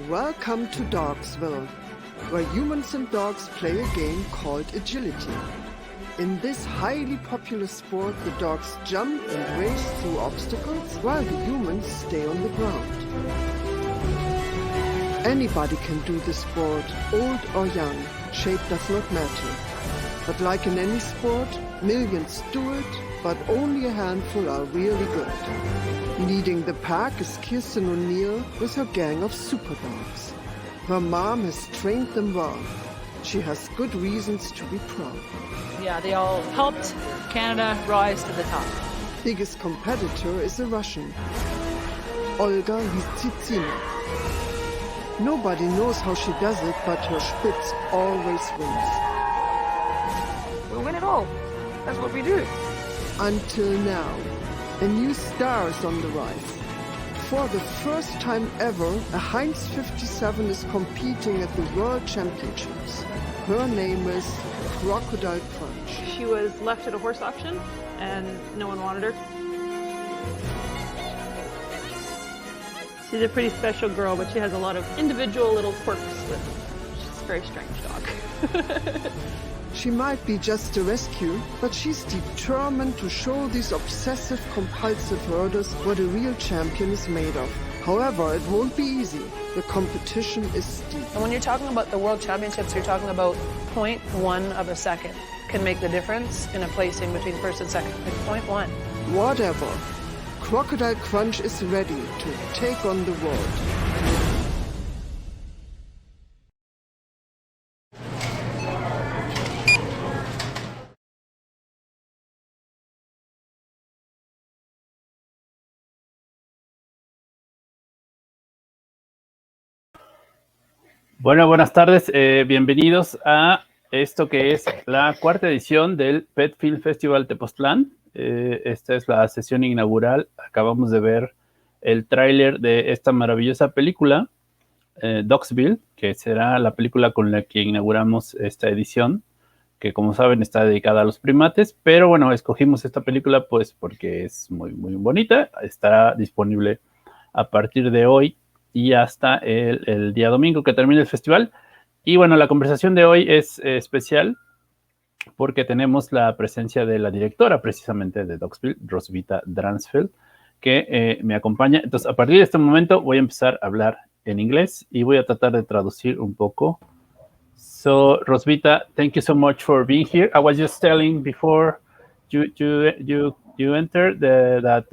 Welcome to Dogsville, where humans and dogs play a game called agility. In this highly popular sport, the dogs jump and race through obstacles while the humans stay on the ground. Anybody can do this sport, old or young, shape does not matter. But like in any sport, millions do it, but only a handful are really good. Leading the pack is Kirsten O'Neill with her gang of super dogs. Her mom has trained them well. She has good reasons to be proud. Yeah, they all helped Canada rise to the top. Biggest competitor is a Russian, Olga Listitsina. Nobody knows how she does it, but her Spitz always wins. We win it all. That's what we do. Until now, a new star is on the rise. For the first time ever, a Heinz 57 is competing at the World Championships. Her name is Crocodile Crunch. She was left at a horse auction and no one wanted her. She's a pretty special girl, but she has a lot of individual little quirks with her. She's a very strange dog. She might be just a rescue, but she's determined to show these obsessive compulsive herders what a real champion is made of. However, it won't be easy. The competition is steep. And when you're talking about the World Championships, you're talking about 0.1 of a second can make the difference in a placing between first and second. Like 0.1. Whatever. Crocodile Crunch is ready to take on the world. Bueno, buenas tardes, bienvenidos a esto que es la cuarta edición del Pet Film Festival Tepoztlán. Esta es la sesión inaugural. Acabamos de ver el tráiler de esta maravillosa película, Dogsville, que será la película con la que inauguramos esta edición, que como saben está dedicada a los primates, pero bueno, escogimos esta película pues porque es muy, muy bonita. Estará disponible a partir de hoy y hasta el día domingo que termine el festival. Y bueno, la conversación de hoy es especial porque tenemos la presencia de la directora precisamente de Dogsville, Rosvita Dransfeld, que me acompaña. Entonces, a partir de este momento voy a empezar a hablar en inglés y voy a tratar de traducir un poco. So, Rosvita, thank you so much for being here. I was just telling before you entered that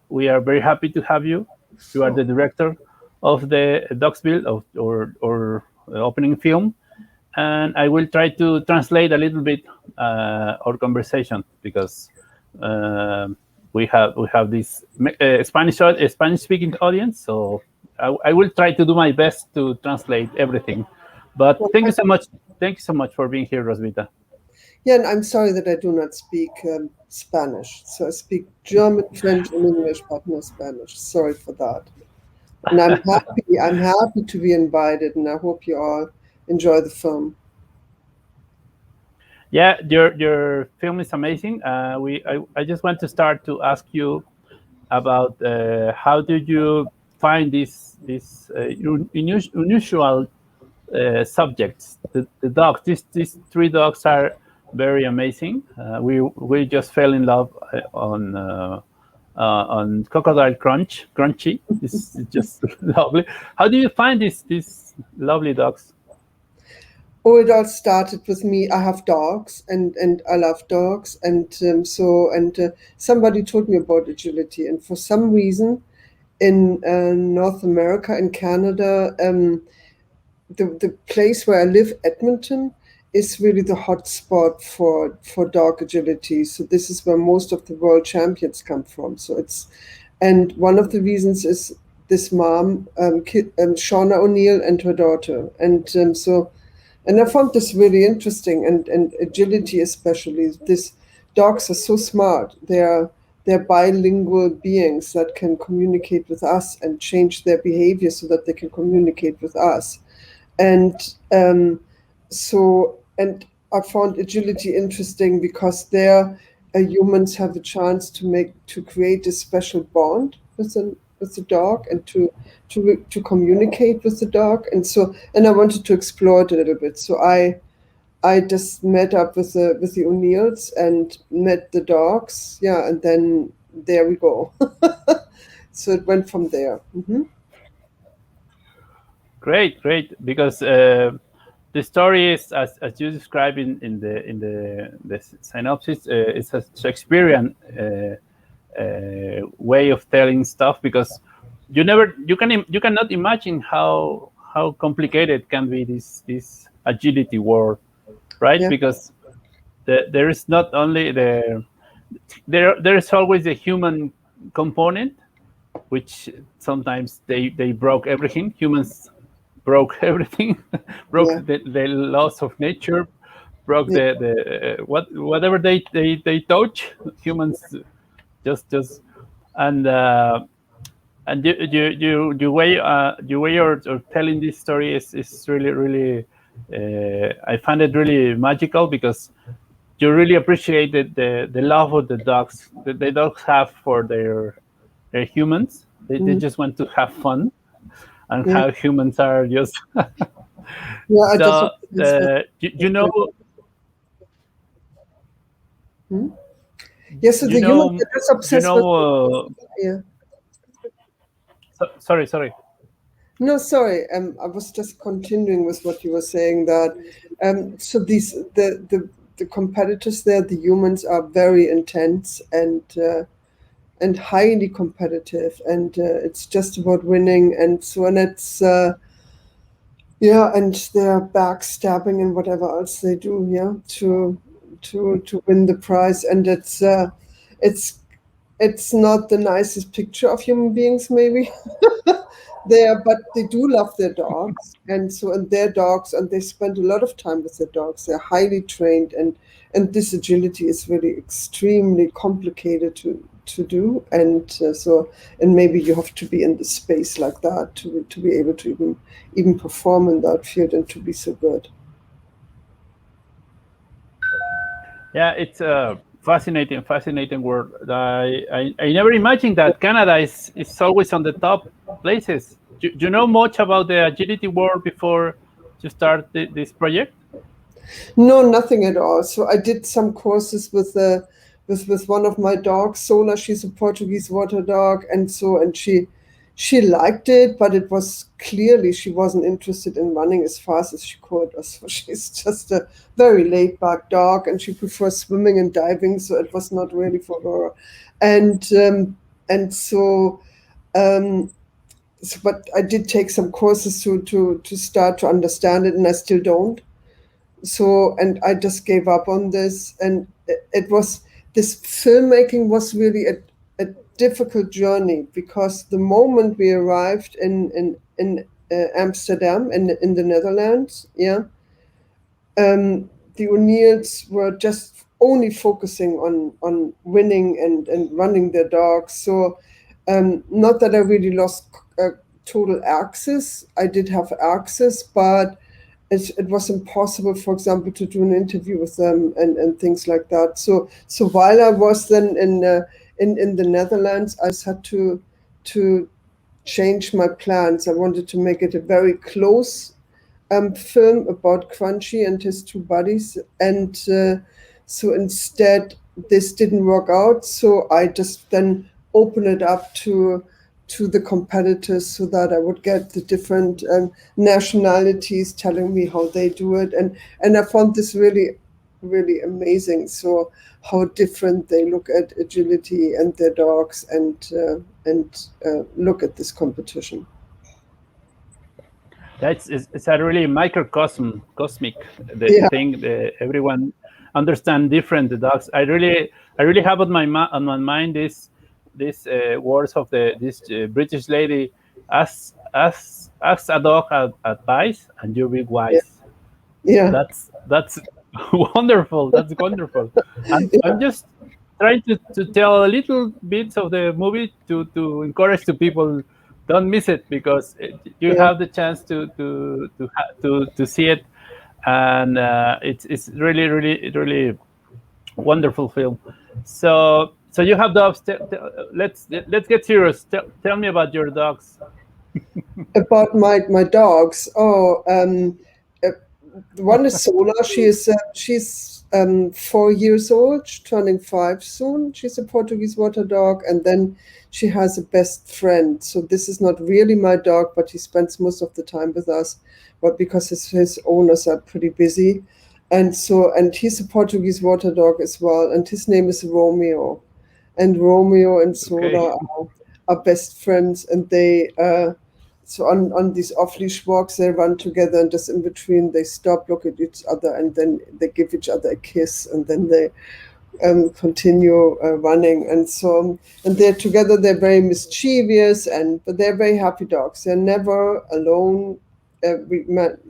we are very happy to have you. You are the director of the Dogsville or opening film, and I will try to translate a little bit our conversation because we have this Spanish speaking audience, so I will try to do my best to translate everything. But thank you so much for being here, Rosvita. Yeah, and I'm sorry that I do not speak Spanish. So I speak German, French, and English, but no Spanish. Sorry for that. And I'm happy. I'm happy to be invited, and I hope you all enjoy the film. Yeah, your film is amazing. I just want to start to ask you about how did you find these unusual subjects. The dogs. These three dogs are very amazing. We just fell in love on Crocodile Crunchy. This is just lovely. How do you find these lovely dogs? Oh, it all started with me. I have dogs, and I love dogs, and somebody told me about agility, and for some reason, in North America and Canada, the place where I live, Edmonton, is really the hot spot for dog agility. So this is where most of the world champions come from. And one of the reasons is this mom, Shauna O'Neill, and her daughter, and I found this really interesting, and agility especially. These dogs are so smart. They're bilingual beings that can communicate with us and change their behavior so that they can communicate with us. And and I found agility interesting because there humans have a chance to create a special bond with the dog, and to communicate with the dog, and I wanted to explore it a little bit. So I just met up with the O'Neills and met the dogs, yeah, and then there we go. So it went from there. Mm-hmm. Great, because the story is as you describe in the synopsis. It's a Shakespearean way of telling stuff, because you cannot imagine how complicated can be this agility world, right? Yeah. Because there is not only there is always a human component, which sometimes they broke everything. Humans broke everything, broke Yeah. the laws of nature, broke Yeah. whatever they touch. Humans just and you way you're telling this story is really I find it really magical, because you really appreciate the love of the dogs that the dogs have for their humans. They just want to have fun, and Yeah. how humans are just Yeah, I just so you know. Yeah, so the humans are just obsessed with yeah. Sorry. No, sorry. I was just continuing with what you were saying, that so the competitors there, the humans, are very intense and highly competitive, and it's just about winning, and so, and it's yeah, and they're backstabbing and whatever else they do, yeah, to win the prize, and it's not the nicest picture of human beings, maybe. But they do love their dogs, and their dogs, and they spend a lot of time with their dogs. They're highly trained, and this agility is really extremely complicated to do, and and maybe you have to be in the space like that to be able to even perform in that field and to be so good. Yeah, it's a fascinating world. I never imagined that Canada is always on the top places. Do you know much about the agility world before you start this project? No, nothing at all. So I did some courses with one of my dogs, Sola. She's a Portuguese water dog, and she liked it, but it was clearly she wasn't interested in running as fast as she could. So she's just a very laid back dog, and she prefers swimming and diving. So it was not really for her, and so. But I did take some courses to start to understand it, and I still don't. So, and I just gave up on this, and this filmmaking was really a difficult journey, because the moment we arrived in Amsterdam, in the Netherlands, yeah, the the O'Neills were just only focusing on winning and running their dogs. So not that I really lost total access. I did have access, but it was impossible, for example, to do an interview with them and things like that. So while I was then in the Netherlands, I just had to change my plans. I wanted to make it a very close film about Crunchy and his two buddies, and so instead this didn't work out. So I just then opened it up to the competitors so that I would get the different nationalities telling me how they do it, and I found this really, really amazing. So how different they look at agility and their dogs, and look at this competition. It's a really cosmic thing. Everyone understand different the dogs. I really have on my mind this words of this British lady: ask a dog advice and you'll be wise. Yeah. That's wonderful. That's wonderful. And I'm just trying to tell a little bits of the movie to encourage the people. Don't miss it, because you have the chance to see it, and it's really wonderful film. So you have dogs. Let's get serious. Tell me about your dogs. About my dogs. One is Sola. She's 4 years old, turning 5 soon. She's a Portuguese water dog, and then she has a best friend. So this is not really my dog, but he spends most of the time with us. But because his owners are pretty busy, and he's a Portuguese water dog as well, and his name is Romeo. And Romeo and Sola are best friends, and they. So on these off-leash walks, they run together, and just in between, they stop, look at each other, and then they give each other a kiss, and then they continue running. And they're together. They're very mischievous, but they're very happy dogs. They're never alone.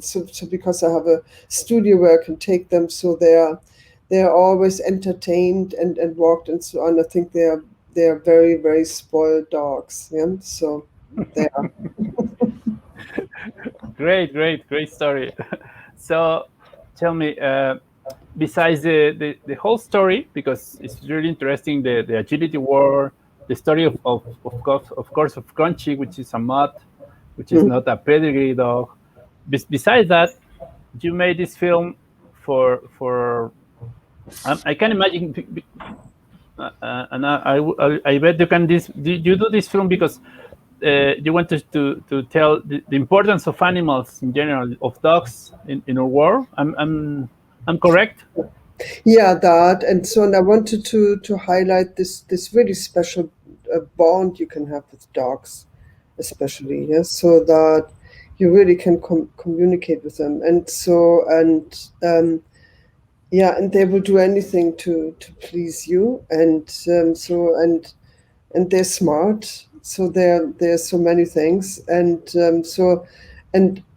So because I have a studio where I can take them, so they're always entertained and walked and so on. I think they are very, very spoiled dogs. Yeah, so they are. Great story. So tell me, besides the whole story, because it's really interesting, the agility war, the story of course of Crunchy, which is a mutt, which is not a pedigree dog. Besides that, you made this film for I can imagine, and I bet you do this film because you wanted to tell the importance of animals in general, of dogs in our world. I'm correct? Yeah, that. And I wanted to highlight this really special bond you can have with dogs, especially, so that you really can communicate with them. And and they will do anything to please you. And they're smart. So there's so many things, and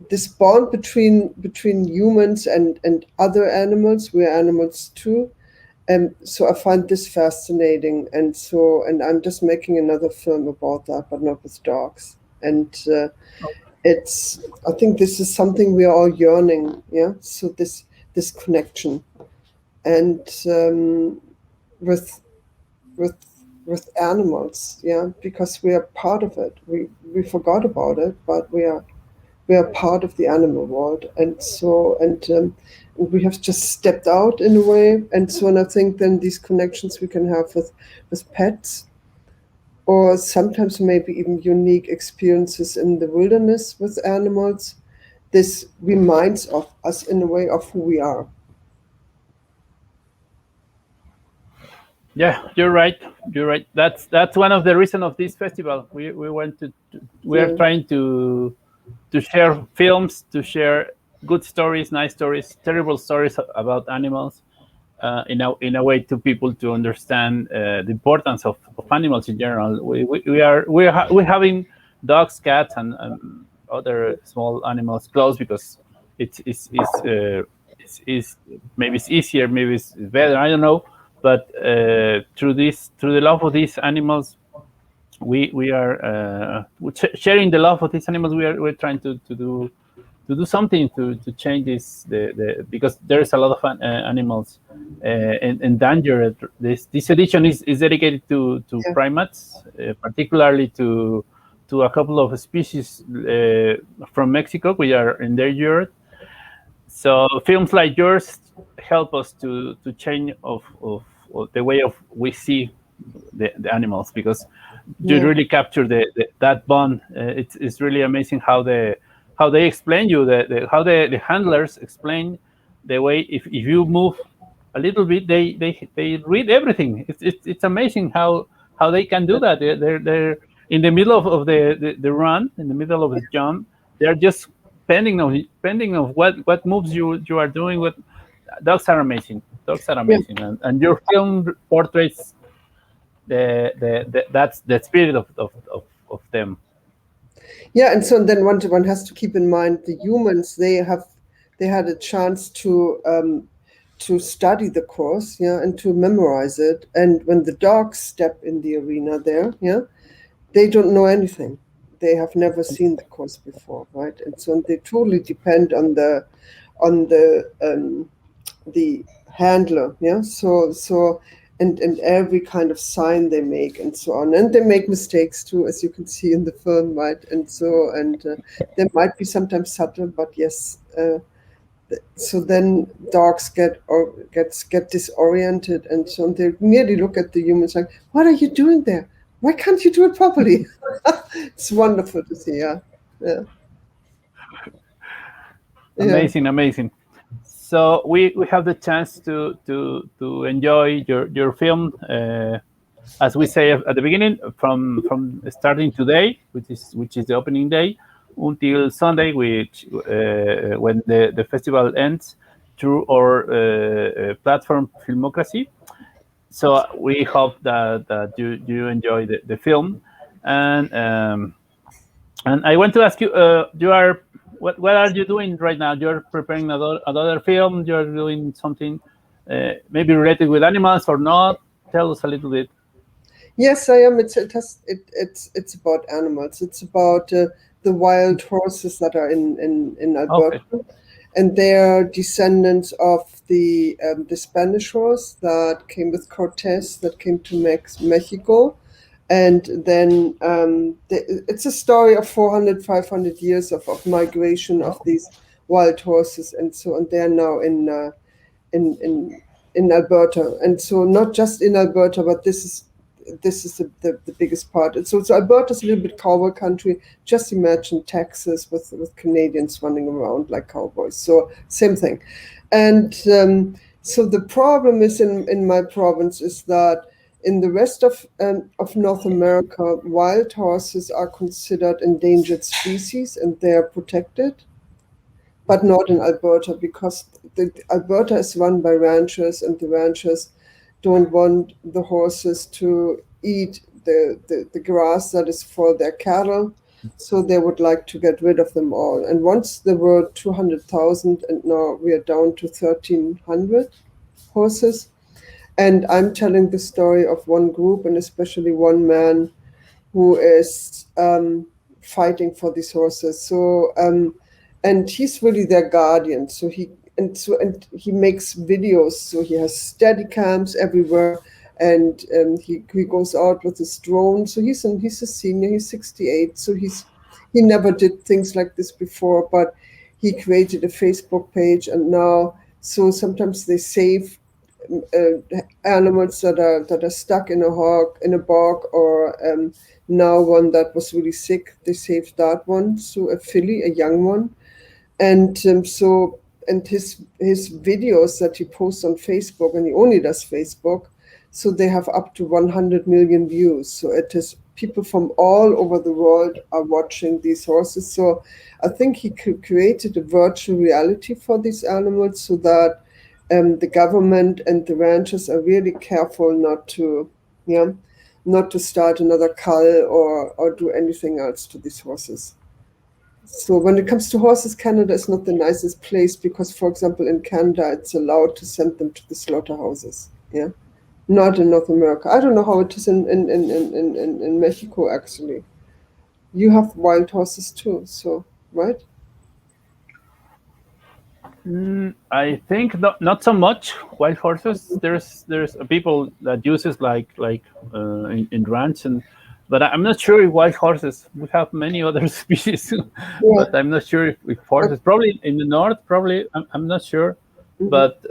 this bond between humans and other animals, we're animals too, and so I find this fascinating, and I'm just making another film about that, but not with dogs, and I think this is something we are all yearning, so this connection, and with animals, because we are part of it. We forgot about it, but we are part of the animal world, and we have just stepped out in a way, and I think then these connections we can have with pets, or sometimes maybe even unique experiences in the wilderness with animals. This reminds of us in a way of who we are. Yeah, you're right. That's one of the reasons of this festival. We are trying to share films, to share good stories, nice stories, terrible stories about animals, in a way to people to understand the importance of animals in general. We're having dogs, cats, and other small animals close because it's maybe it's easier, maybe it's better, I don't know. But through the love of these animals, we are sharing the love of these animals. We're trying to do something to change this, because there's a lot of animals in danger. This edition is dedicated to primates, particularly to a couple of species from Mexico which are endangered. So films like yours help us to change of the way of we see the animals, because you really capture that bond. It's really amazing how they explain you, how the handlers explain the way if you move a little bit, they read everything. It's amazing how they can do that. They're in the middle of the run, in the middle of the jump. They're just pending of what moves you are doing. What dogs are amazing. And your film portrays that's the spirit of them. Yeah, and so then one has to keep in mind the humans. They had a chance to study the course, and to memorize it. And when the dogs step in the arena there, they don't know anything. They have never seen the course before, right? And so they totally depend on the handler, So and every kind of sign they make and so on, and they make mistakes too, as you can see in the film, right? And so there might be sometimes subtle, but yes. So then dogs get disoriented, and so they merely look at the humans like, "What are you doing there? Why can't you do it properly?" It's wonderful to see. Yeah. Amazing. So we have the chance to enjoy your film, as we say at the beginning, from starting today, which is the opening day, until Sunday, which when the festival ends, through our platform Filmocracy. So we hope that you enjoy the film, and I want to ask you, what are you doing right now? You're preparing another film. You're doing something maybe related with animals or not? Tell us a little bit. Yes, I am. It's about animals. It's about the wild horses that are in Alberta, and they are descendants of the Spanish horse that came with Cortés, that came to Mexico. And then it's a story of 400, 500 years of migration of these wild horses, and so on. They are now in Alberta, and so not just in Alberta, but this is the biggest part. And so Alberta's a little bit cowboy country. Just imagine Texas with Canadians running around like cowboys. So same thing. And so the problem is in my province is that in the rest of North America, wild horses are considered endangered species and they are protected, but not in Alberta, because Alberta is run by ranchers, and the ranchers don't want the horses to eat the grass that is for their cattle, so they would like to get rid of them all. And once there were 200,000, and now we are down to 1,300 horses. And I'm telling the story of one group, and especially one man who is fighting for these horses. So, and he's really their guardian. So he makes videos. So he has steady cams everywhere, and he goes out with his drone. So he's a senior. He's 68. So he never did things like this before, but he created a Facebook page, and now so sometimes they save animals that are stuck in a bog, or now one that was really sick, they saved that one, so a filly, a young one, and his videos that he posts on Facebook, and he only does Facebook, so they have up to 100 million views. So it is people from all over the world are watching these horses. So I think he created a virtual reality for these animals, so that the government and the ranchers are really careful not to start another cull or do anything else to these horses. So when it comes to horses, Canada is not the nicest place because, for example, in Canada, it's allowed to send them to the slaughterhouses. Yeah, not in North America. I don't know how it is in Mexico, actually. You have wild horses too, so, right? I think not so much wild horses. There's people that uses like in ranch, but I'm not sure if wild horses. We have many other species, but I'm not sure if horses. Probably in the north. Probably I'm not sure, but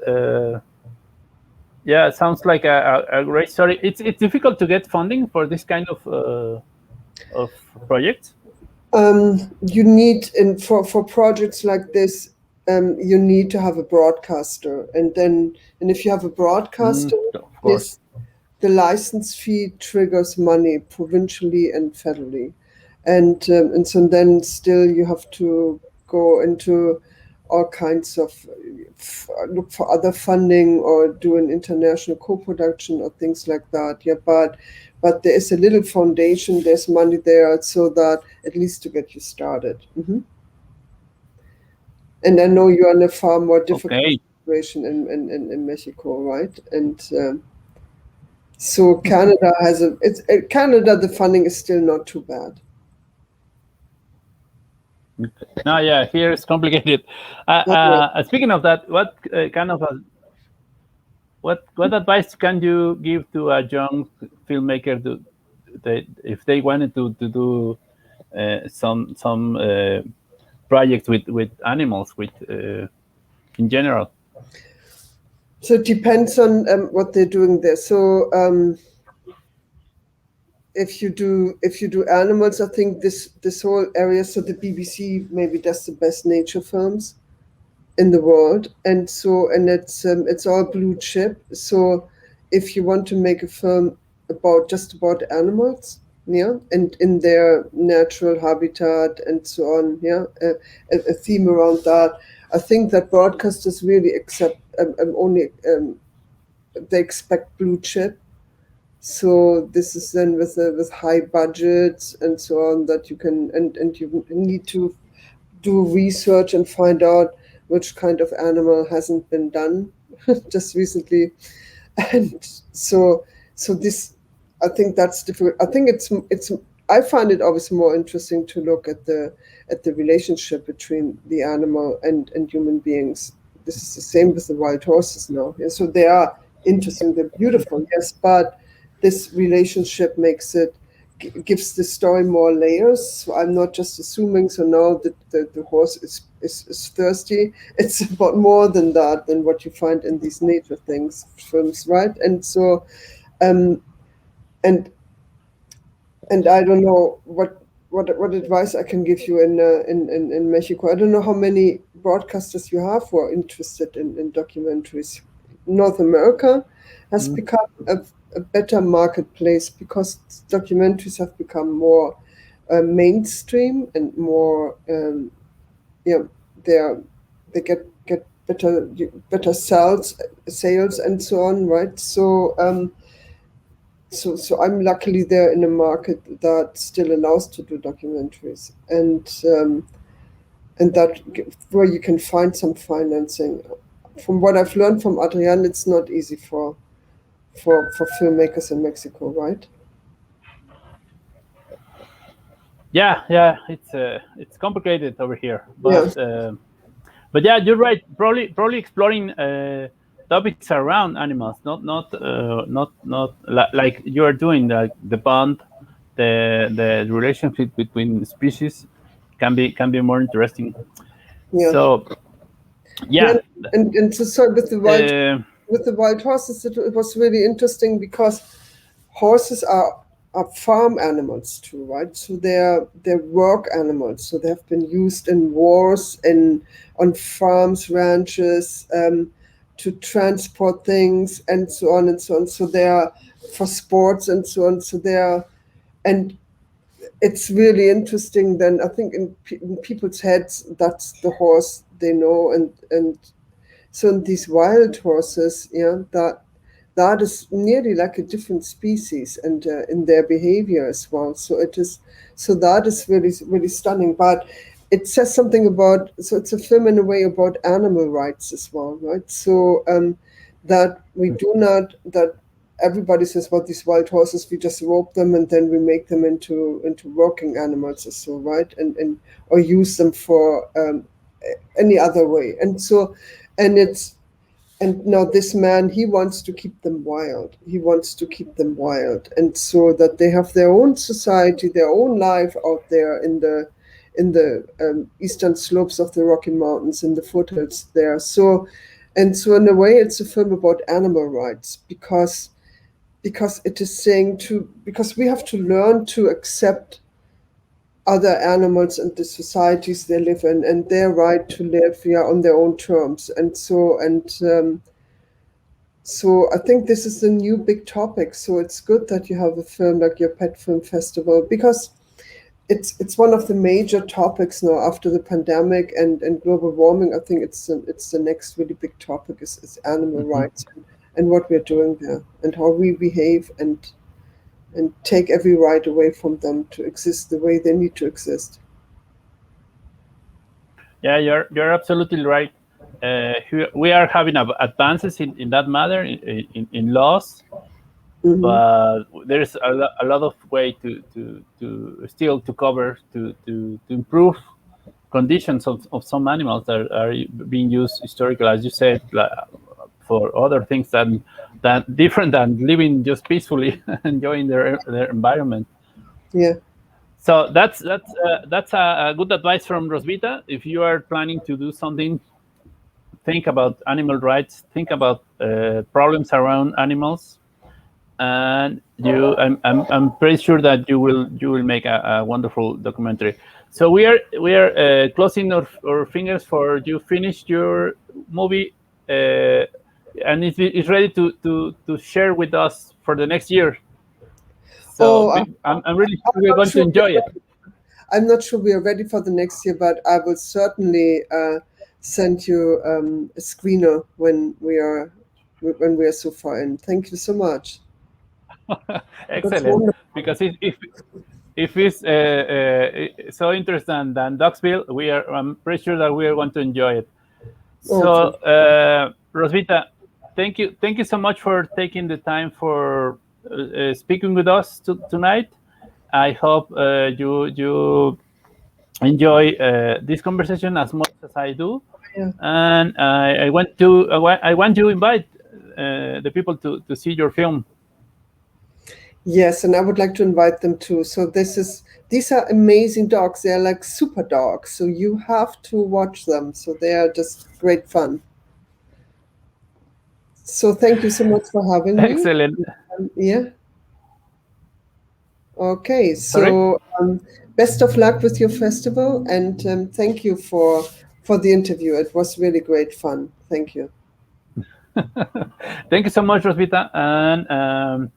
yeah, it sounds like a great story. It's difficult to get funding for this kind of projects. You need, for projects like this, you need to have a broadcaster, and if you have a broadcaster, Of course. the license fee triggers money provincially and federally, and so then still you have to go into all kinds of look for other funding or do an international co-production or things like that. Yeah, but there is a little foundation. There's money there, so that at least to get you started. And I know you're in a far more difficult situation in Mexico, right? And so Canada Canada, the funding is still not too bad. No, yeah, here it's complicated. Speaking of that, what what advice can you give to a young filmmaker if they wanted to do some projects with animals, in general? So it depends on what they're doing there. So if you do animals, I think this whole area. So the BBC maybe does the best nature films in the world, and it's all blue chip. So if you want to make a film about animals, yeah, and in their natural habitat and so on, yeah, a theme around that, I think that broadcasters really they expect blue chip. So this is then with high budgets and so on that you can and you need to do research and find out which kind of animal hasn't been done just recently, and so this, I think that's difficult. I think I find it always more interesting to look at the relationship between the animal and human beings. This is the same with the wild horses now. Yeah, so they are interesting, they're beautiful, yes, but this relationship gives the story more layers. So I'm not just assuming. So now that the horse is thirsty, it's about more than that, than what you find in these nature films, right? And so, and I don't know what advice I can give you in Mexico. I don't know how many broadcasters you have who are interested in documentaries. North America has become a better marketplace because documentaries have become more mainstream and more they get better sales and so on, right? So so I'm luckily there in a market that still allows to do documentaries, and that where you can find some financing. From what I've learned from Adrian, it's not easy for filmmakers in Mexico, right? Yeah, it's complicated over here, but yeah, you're right. Probably exploring topics around animals, not like you are doing, the bond, the relationship between species can be more interesting. Yeah. So yeah, and so with the wild horses, it was really interesting because horses are farm animals too, right? So they're work animals. So they have been used in wars and on farms, ranches, to transport things and so on and so on. So they are for sports and so on. So they are, and it's really interesting. Then I think in people's heads, that's the horse they know, and so in these wild horses, that is nearly like a different species, and in their behavior as well. So that is really, really stunning. But it says something about, so it's a film in a way about animal rights as well, right? So that we do not, that everybody says, well, these wild horses, we just rope them and then we make them into working animals or so, right? And or use them for any other way. And so, and now this man, he wants to keep them wild. He wants to keep them wild. And so that they have their own society, their own life out there in the eastern slopes of the Rocky Mountains, in the foothills there. So in a way, it's a film about animal rights, because it is saying because we have to learn to accept other animals and the societies they live in and their right to live on their own terms. And so I think this is a new big topic. So it's good that you have a film like your Pet Film Festival, because it's one of the major topics now after the pandemic and global warming. I think it's the next really big topic is animal rights and what we're doing there and how we behave and take every right away from them to exist the way they need to exist. Yeah, you're absolutely right. We are having advances in that matter in laws, but there's a lot of way to still to cover to improve conditions of some animals that are being used historically, as you said, for other things that different than living just peacefully, enjoying their environment. Yeah. So that's a good advice from Rosvita. If you are planning to do something, think about animal rights, think about problems around animals, and I'm pretty sure that you will make a wonderful documentary. So we are closing our fingers for you finish your movie, and it's ready to share with us for the next year. So I'm really sure we're going to enjoy it. I'm not sure we are ready for the next year, but I will certainly send you a screener when we are so far in. Thank you so much. Excellent. Because if it's so interesting than Dogsville, I'm pretty sure that we are going to enjoy it. So Rosvita, thank you so much for taking the time for speaking with us tonight. I hope you enjoy this conversation as much as I do. Yeah. And I want to invite the people to see your film. Yes, and I would like to invite them too. So these are amazing dogs. They're like super dogs. So you have to watch them. So they are just great fun. So thank you so much for having me. Excellent. Yeah. Okay. So best of luck with your festival, and thank you for the interview. It was really great fun. Thank you. Thank you so much, Rosvita. And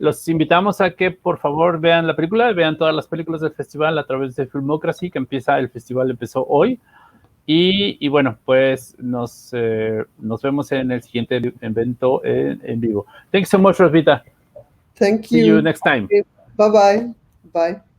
los invitamos a que por favor vean la película, vean todas las películas del festival a través de Filmocracy, que el festival empezó hoy. Y bueno, pues nos vemos en el siguiente evento en vivo. Thank you so much, Rosvita. Thank you. See you next time. Bye-bye. Bye.